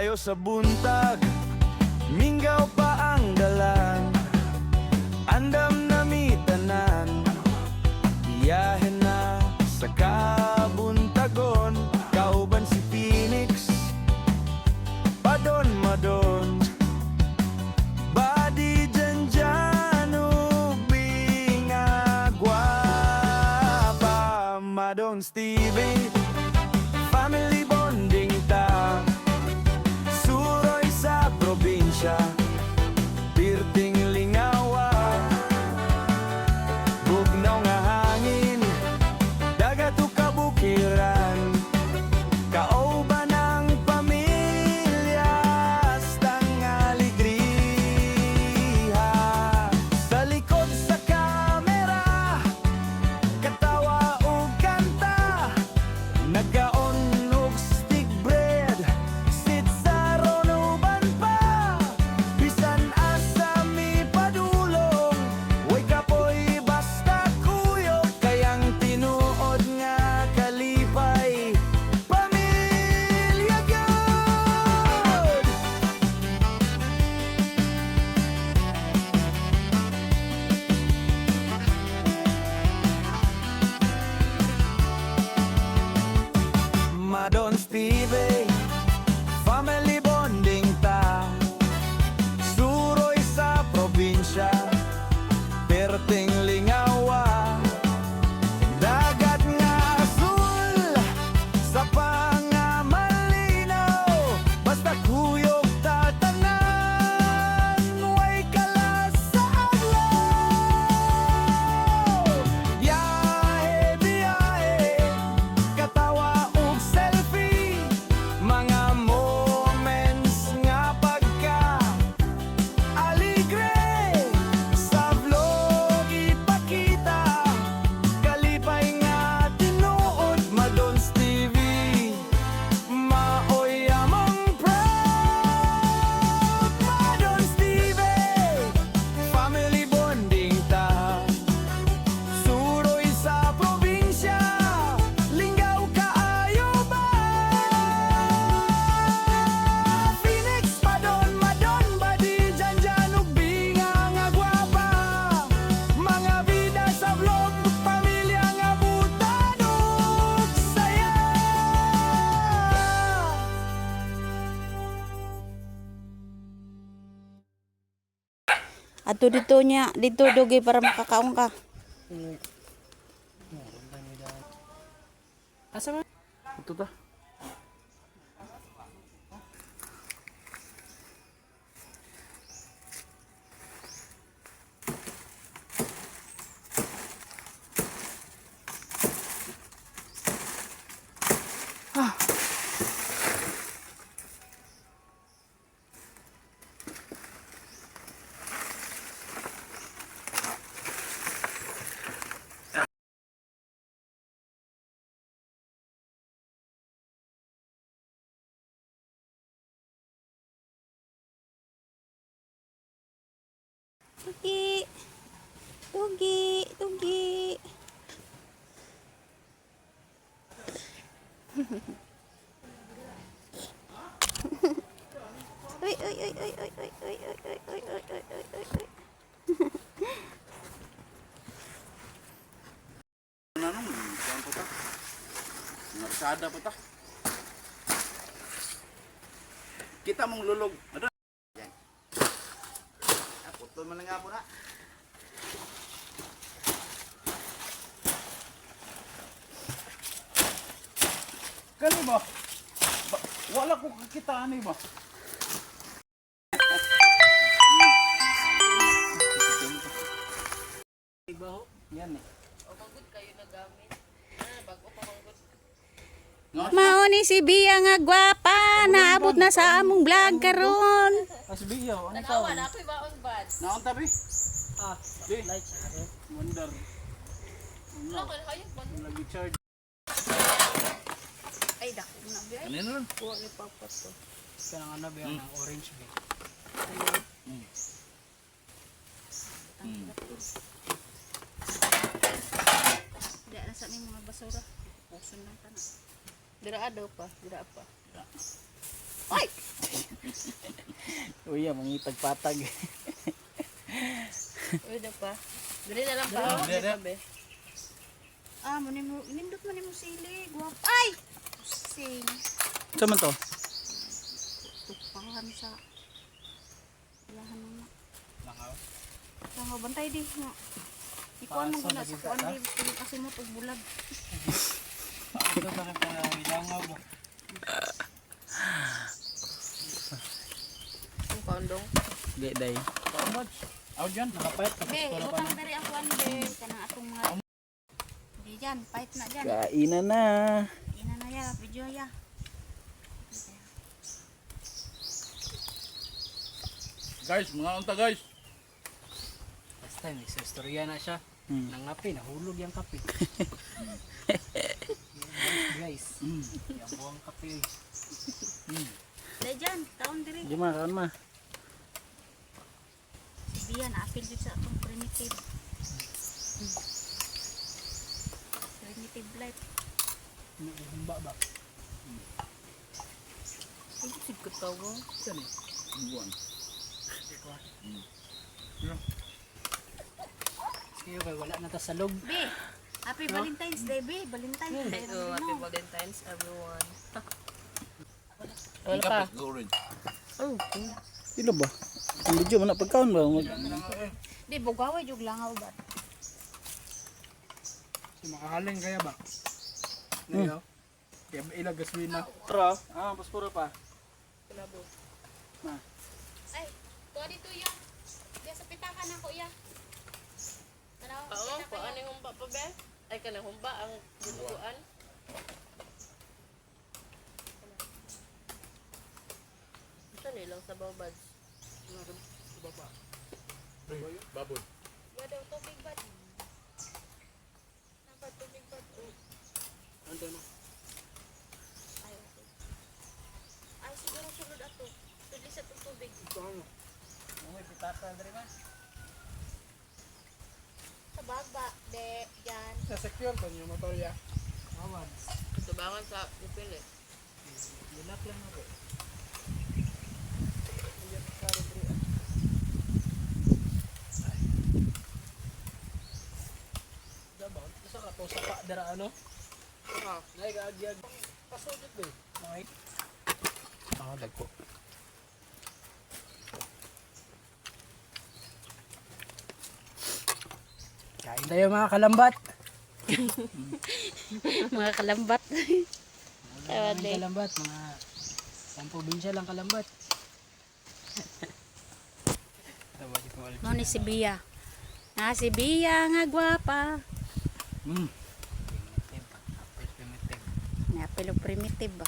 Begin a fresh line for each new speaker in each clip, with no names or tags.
tayo sa buntag, minggaw pa ang dalan, andam na mitanan, iyahin na sa kabuntagon, kauban si Phoenix, padon madon, badi dyan ubinga guwapa, Madon Stevie, family bonding ta, suroy sa probinsya, pirting lingawa, bugnaw nga hangin, dagat o kabukiran, kaoban ng pamilya, stang aligriha, sa likod sa kamera, katawa o kanta, nagkaon og stick bread, sit sa ronuban pa, bisan asa mi padulong, way kapoy basta kuyog, kayang tinuod nga kalipay, pamilya gyud. Madon Stevie, family bonding ta, suroy sa probinsya, perting lingawa, dagat nga azul, sa pangamalinaw, basta kuyog tatanan, way kalas sa adlaw, biyahe, katawa ug selfie, mga moments nga pagka aligre, sa vlog ipakita, kalipay nga tinuod, Madon Stevie, maoy among proud, Madon Stevie, family bonding ta, suroy sa probinsya, linggaw kaayo ba? Phoenix, Madon, badi dyan ug binga nga gwapa, mga bida sa vlog, pamilya nga butad ug saya.
Ato dito niya, dito dogi para makakaon ka.
Asa man?
Ito ta.
Tugi. Tugi, tugi. Uy, uy, uy, uy, uy, uy, uy, uy, uy, uy, uy, uy, uy, uy, uy.
Nanong, saan po ta? Narsada po ta. Kita mong lulog. Ano? Yan. Putol man na nga po na. Kani ba? Wala ko kakitaan eh ba? Ibaho? Yan eh.
Mao ni si Bia nga gwapa, naabot na sa among vlog karon.
Asbiyo, ano
Tanawa na ako'y baon bad.
Naon tabi?
Ah,
Di.
light.
Wonder.
Wala ko hayop ba?
Lagi charge.
Ay dako na biya.
Kanino nun?
Kuha ni papat to. Kaya nga nabi ang orange bit.
Dira na sa aming mga basura. Puson lang tanan. Dira daw pa, dira pa. Ay!
Uy, mangitag patag.
Uy, na pa. Dali na lang pa. Nindot mo ni mo sili. Guwap. Ay! Sing.
Saan man to?
Tupahan sa... Ilahan mo na.
Langaw.
Langaw, bantay di. Nga. Ikuan mo guna sa kuan di. Pili kasi mo ito bulag.
Ito sa rin pala ilangaw ba?
Ang kondong.
Di, day.
Aw dyan, nakapayat.
Be, utang dari ang kuan be. Kanang atong mga... Di dyan, pahit na dyan.
Kainan na.
Ina na ya, video ya.
Guys, mga unta guys.
Last time, istorya na siya. Nangapi, nahulog yung kape. Guys, yung buwang kape.
Dahil dyan, taon diri.
Di ma, kaon ma.
Biyan, apil dito sa atong primitive. Primitive life.
Humba ba?
Ay, sigod ka mo.
Saan eh?
Buwan.
Sige, okay, wala na ta sa loob.
Be, happy Valentine's Day, be. Valentine's Day.
Oh, happy Valentine's everyone.
Ang kapit orange.
Ilo ba? Ang video mo na pagkaon ba?
Di, bugaway yung langaw ba?
Si makahaling kaya ba? Ngayon, kaya ilag gaswina.
Pro? Ah, paspuro pa.
Pinabo.
Ay, kuha dito ya. Diya sa pitakan na ko ya. Tanaw,
Oo, paano yung humba pa be? Ay, kanang humba ang bunuan. Ito nilang sa babads.
Baboy.
Wala daw tubig ba? Dapat tubig ba?
Ano na?
Ay, okay. Ay, siguro sulod ato. Tudli sa tubig.
Ito ano? May pitasa na rin ba?
Sa baba, de, yan.
Sa-secure ko yung motor ya. Awan.
Tubangan sa ipili.
Linak lang ako. Diba? Isa ka to sa dara ano? Nagagag. Pasudot ko eh. Okay.
Ah, dagko.
Kain tayo mga kalambat.
Mga kalambat.
Mga kalambat, mga pamprobinsya lang kalambat.
Mo ni si Bia. Na si Bia nga gwapa.
Primitive.
Na pelo primitive ba?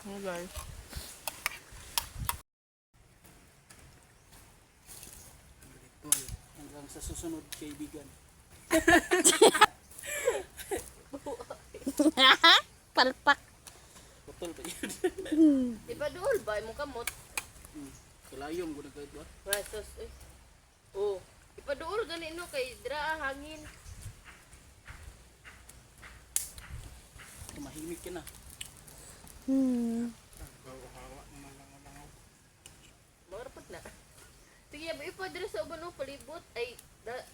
Oh guys.
Hanggang sa susunod kaibigan.
Palpak.
Putol pa yun.
Di ba dool ba? Imong kamot.
Kalayom ko na kahit ba?
Rasos eh. Oh. Ipaduol gani no kay dira hangin.
Tumahimik ka na.
Marapot na. Sige, ipa dira sa uban o palibot ay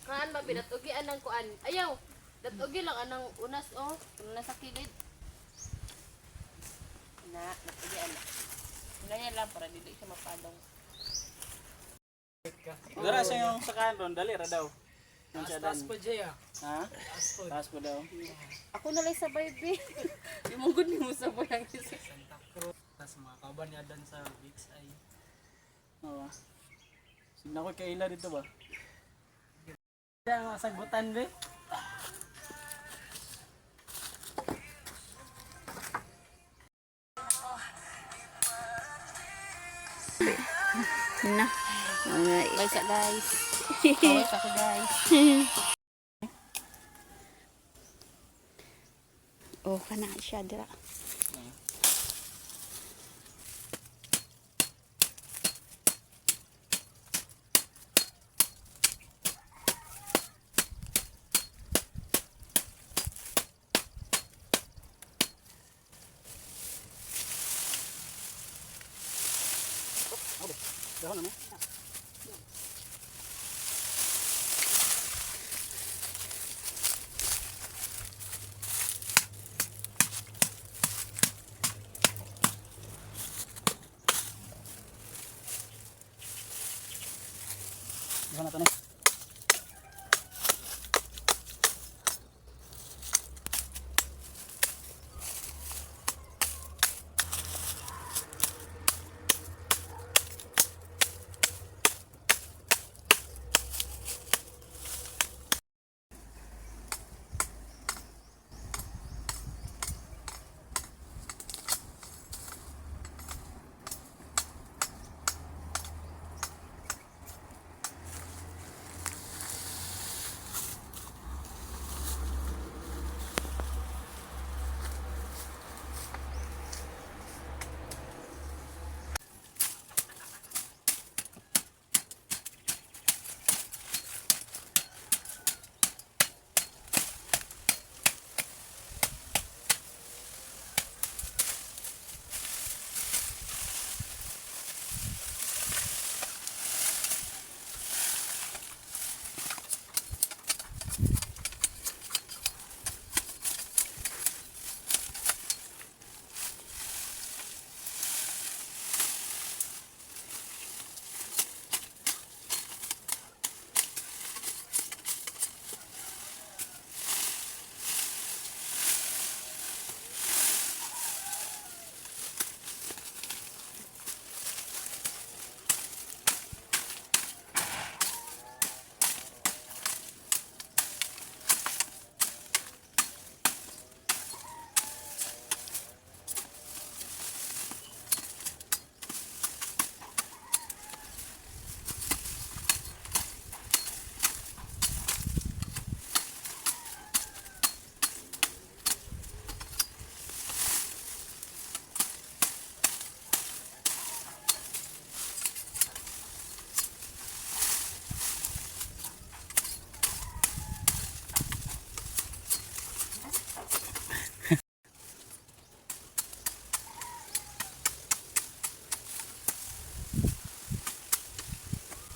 kaan ba pinatugian ng kuan. Ayaw. Datugi lang anang unas oh, kung nasa kilid. Na, natugian na. Ganyan lang para dili siya mapadong.
Dara sa yung sakahan ron, dali ra daw. Yung siya
Taas
dan.
pa dyan
Ha? Taas ko daw.
Ako na lang sa baby. Yung mga good mo sa bayang isip.
Santa Cruz. Tapos mga kauban niya dan sa Big's Eye.
Oo. Signa ko kaila dito ba?
Kaya mga sagutan be.
Na. Mga
Bye sa guys. Bye sa ko guys.
oh, kana siya dira.
Dahon ano? Dahon natin eh.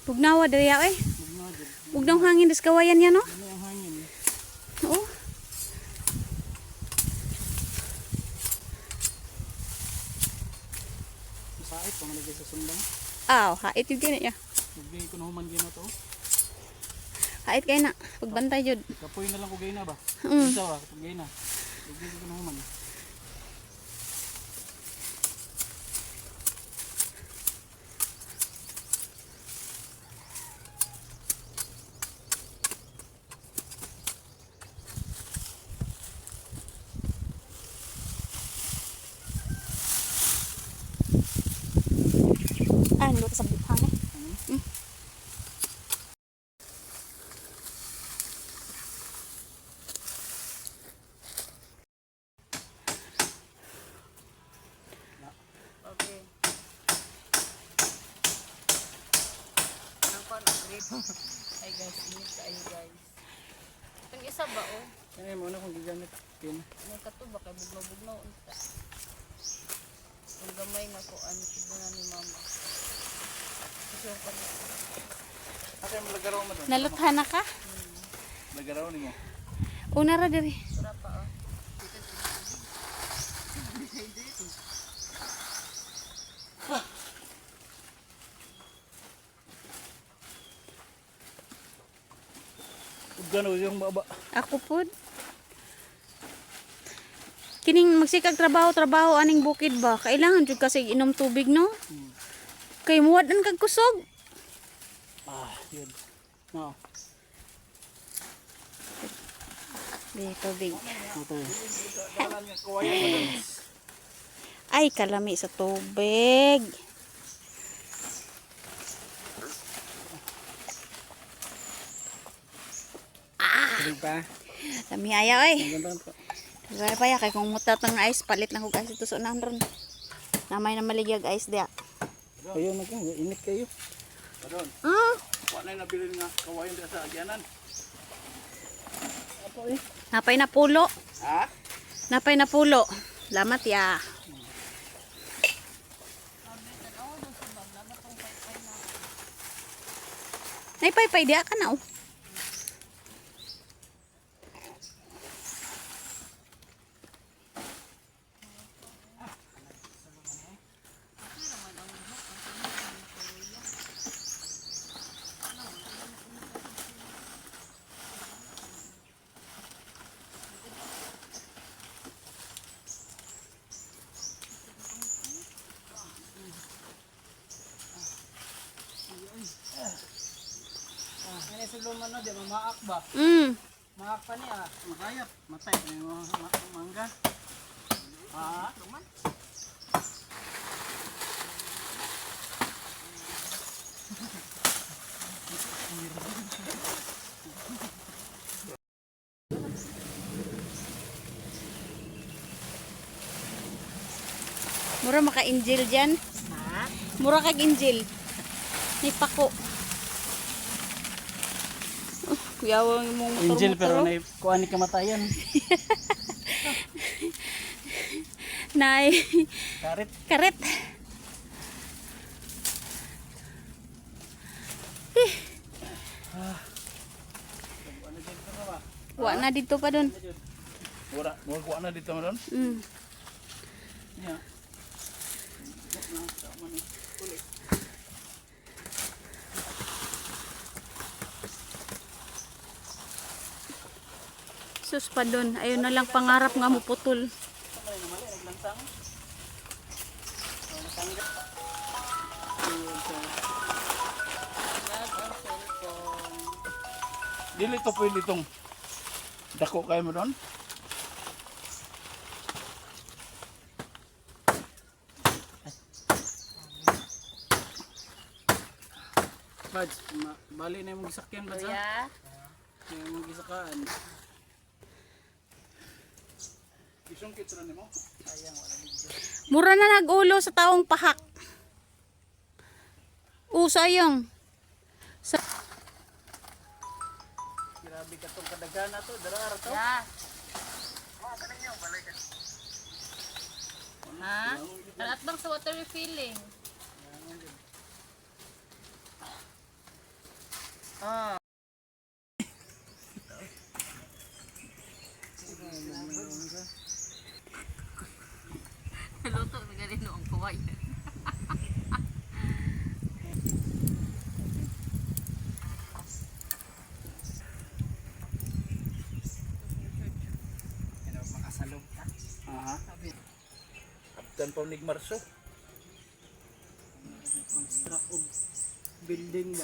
Bugnawa diri ya eh. Bugnaw hangin des kawayan ya no.
Ano yung hangin eh?
Oo.
Masait pa malagay sa sundang.
Aw, hait yun gina ya.
Magbigay ko na human gina to.
Hait kay na. Pagbantay jud.
Kapoy na lang ko gay na ba?
Mm.
Isa ba? Kapag gay na. Magbigay ko na human.
Ah, hindi ko sa buhang eh.
Okay. Ang kon grip. Ay guys, init kayo guys. Itong isa ba oh?
Kaya mo na kung gigamit. Kaya na.
May kato ba kay bugnaw-bugnaw unta. Ang gamay na ko ano siguro ni mama. Kasi ko na.
Ate mo lagaraw mo doon.
Naluthan na ka?
Lagaraw ni mo.
Una ra diri.
Sura pa oh.
Gano yung baba.
Ako pod. Kining magsikag trabaho aning bukid ba? Kailangan jud kasi inom tubig no? Kay muwad an kag kusog.
Ah, yun. No.
Di tubig.
Ito. Dalan nga kawayan mo doon.
Ay, kalami sa tubig.
Tuloy pa.
Lami ayaw eh.
Ganda pa.
Gaya pa ya kay kung mutat ng ice palit na ko guys ito sa unahan ron. Namay na maligag ice dia.
Kayo na kung init kayo. Padon.
Ah,
Wala na nabilin nga kawayan dito sa agyanan. Apo eh.
napay na pulo.
Ha?
Napay na pulo. Lamat ya. Ay, pay, di ka na, oh.
Ano sa luman na, di mamaak ba? Maak pa niya.
Makayap. Matay. May mga mangga.
Mura maka-injil dyan. Mura kag-injil. May pako. Oh, kuyawang mong motor-motor.
Angel pero
oh.
na kuha ni kamatayan.
Nay.
Karit.
Karet. Wa na dito pa dun.
Wala, kuha na dito mo doon.
Yeah.
Sus pa dun. Ayun na lang pangarap nga mo putol.
Dili to pwede itong dako kayo mo doon.
Bads, bali na yung gisakyan Bads ha?
Kuya.
Yung gisakaan.
Isong kitra ni mo.
Mura na nag-ulo sa taong pahak. Sayang.
Grabe ka itong kadagana to. Darara to.
Ya. Ha? Tarat bang sa water refilling? Luto na ganito ang kuway.
Makasalog ka.
Kaptan pa ni Marso.
Construct of building ba?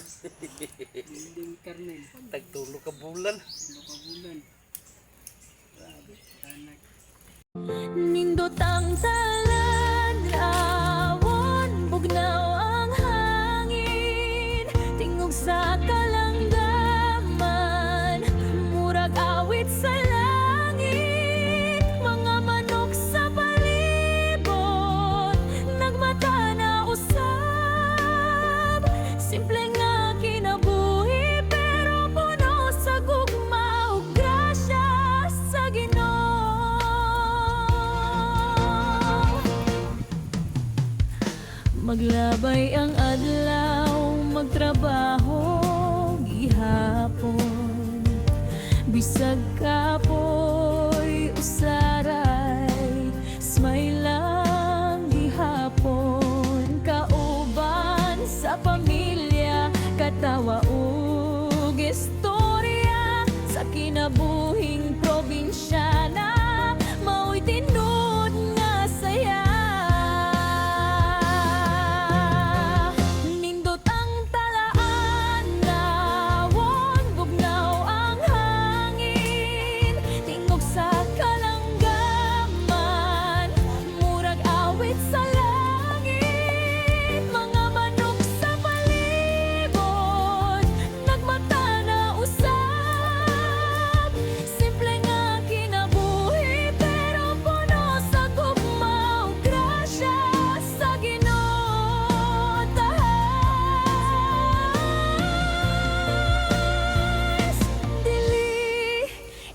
Building kernel.
Tagtulo ka bulan.
Kabulan. Grabe. Tanak.
Nindot ang talan, awon, bugnaw ang hangin, tingog sa kalanggaman, murag awit sa langit, mga manok sa palibot, nagmata na usab, simple nga kinabuhi, pero puno sa gugma ug grasya sa Ginoo. Maglabay ang adlaw, magtrabaho gihapon, bisag kapoy usaray, smile lang gihapon, kauban sa pamilya, katawa ug istorya sa kinabuhing probinsyana, mao'y tinud nga saya. Nindot ang talaan, nawon, bugnaw ang hangin, tingog sa kalanggaman, murag awit sa langit, mga manok sa palibot, nagmata na usab, simple nga kinabuhi, pero puno sa gugma ug grasya sa Ginoo. Tahas dili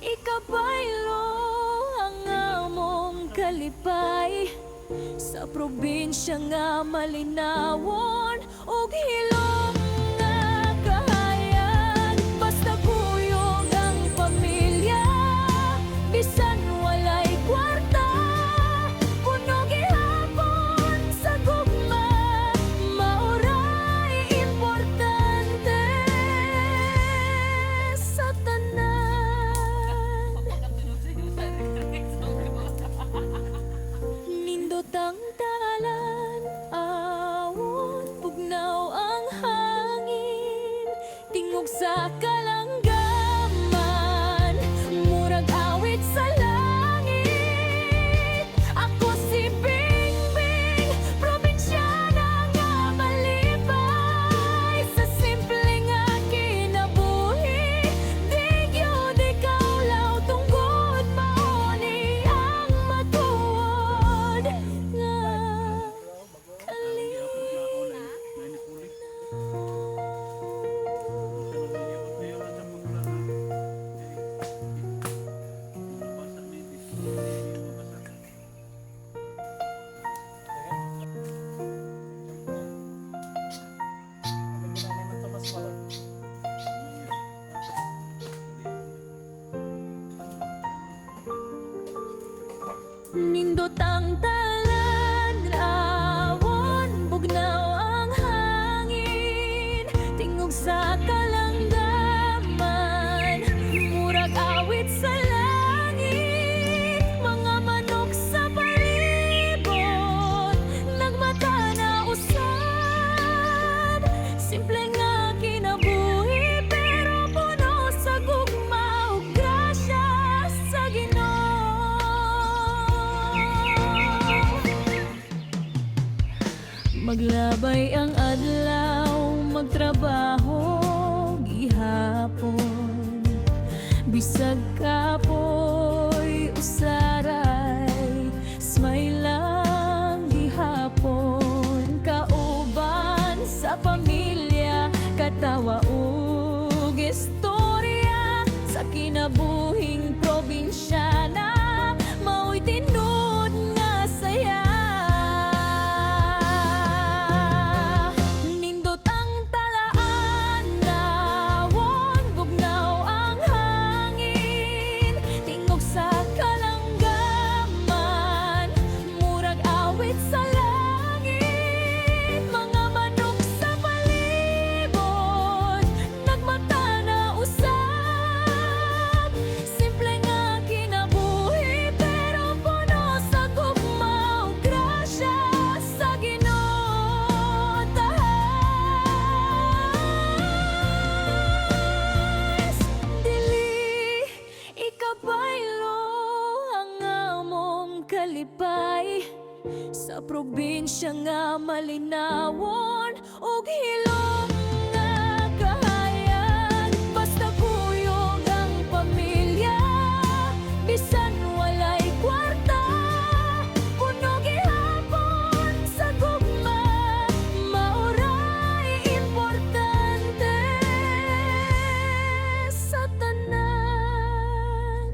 ikabaylo ang among kalipay, sa probinsya nga malinawon ug hilom nga kahaya. Nindot ang talan, awon, bugnaw ang hangin, tingog sa kalanggaman, murag awit sa langit. Mga manok sa palibot, nagmata na usab. Simple nga kinabuhi, pero puno sa gugma ug grasya sa Ginoo. Maglabay ang adlaw, magtrabaho gihapon, bisag kapoy usaray, smile lang gihapon. Kauban sa pamilya, katawa ug istorya sa kinabuhing probinsyana, mao'y tinud nga saya. Nindot ang talaan, nawon, bugnaw ang hangin, tingog sa kalanggaman, murag awit sa langit. Mga manok sa palibot, nagmata na usab. Simple nga kinabuhi, pero puno sa gugma ug grasya sa Ginoo. Tahas dili ikabaylo ang among kalipay, sa probinsya nga malinawon ug hilom nga kahayan. Basta kuyog ang pamilya, bisan walay kwarta, puno gihapon sa gugma, maoray importante sa tanan.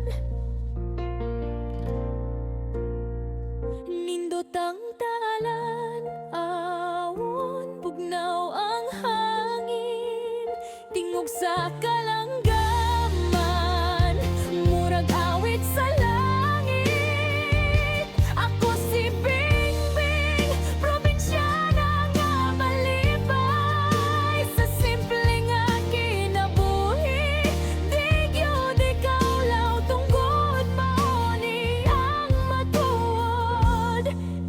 Nindot ang talan, awon, bugnaw ang hangin, tingog sa kalanggaman, murag awit sa langit. Ako si Bingbing, probinsyana nga malipay, sa simple nga kinabuhi, di gyud ikaw law tunggod, mauni ang matuod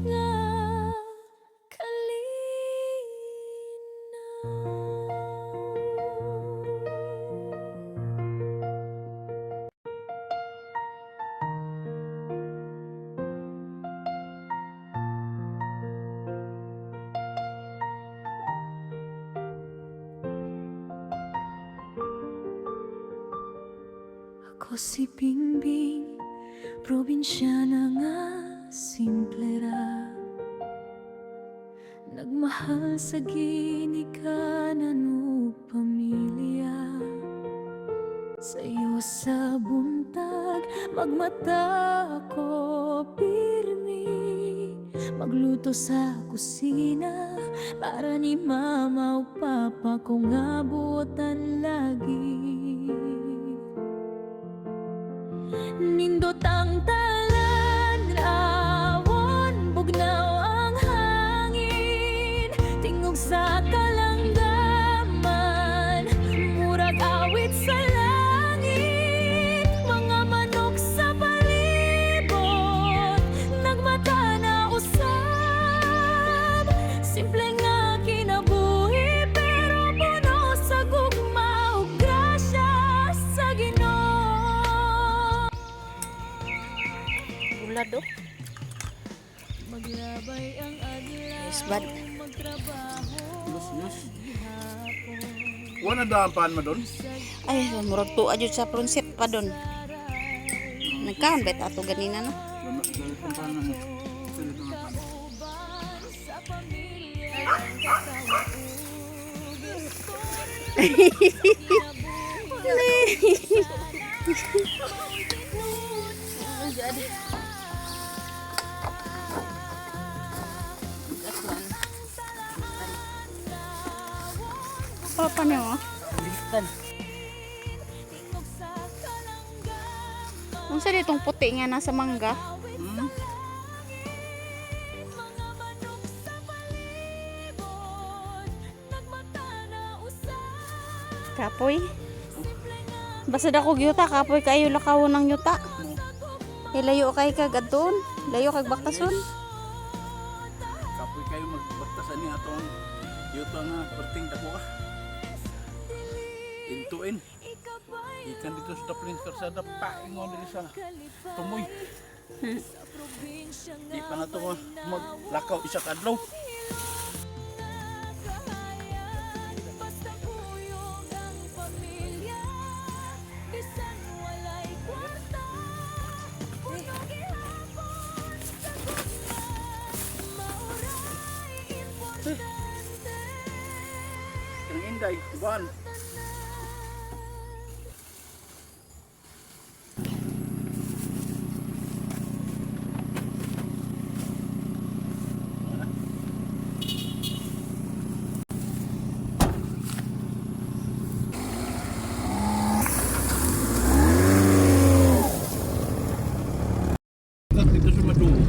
nga Ako si Bingbing, probinsyana nga simple ra, nagmahal sa ginikanan ug pamilya. Sa iyo sa buntag, magmata ako pirmi, magluto sa kusina para ni mama ug papa kong abutan lagi. Nindot ang talan, awon, bugnaw ang hangin, tingog sa kalanggaman, murag awit sa langit. Mga manok sa palibot, nagmata na usab. Simple nga kinabuhi, pero puno sa gugma ug grasya sa Ginoo.
Bulado.
Maglabay ang adlaw,
Yes, bad.
magtrabaho gihapon,
Wala daan mo doon?
Ay, murag tuwa jud sa prinsip pa doon. Nagkaon bet ato ganina no.
sa pamilya, katawa
Papa niyo.
Litan.
Unsa ditong puti nga nasa mangga? Kapoy. Basta dako yuta, kapoy kayo lakaw ng yuta. Layo kay kag adton, layo kag baktason.
Kapoy kayo magbaktasan ni atong yuta nga perting dako ka. Intuin. Ikan dito sa Daplin Karsada paingon diri sa tumoy. Di pa na to maglakaw isa kadlaw.
Basta kuyog ang pamilya, bisan walay kwarta, puno gihapon sa gugma, mauray importante.
Ang inday, buwan. Dito sa Madu.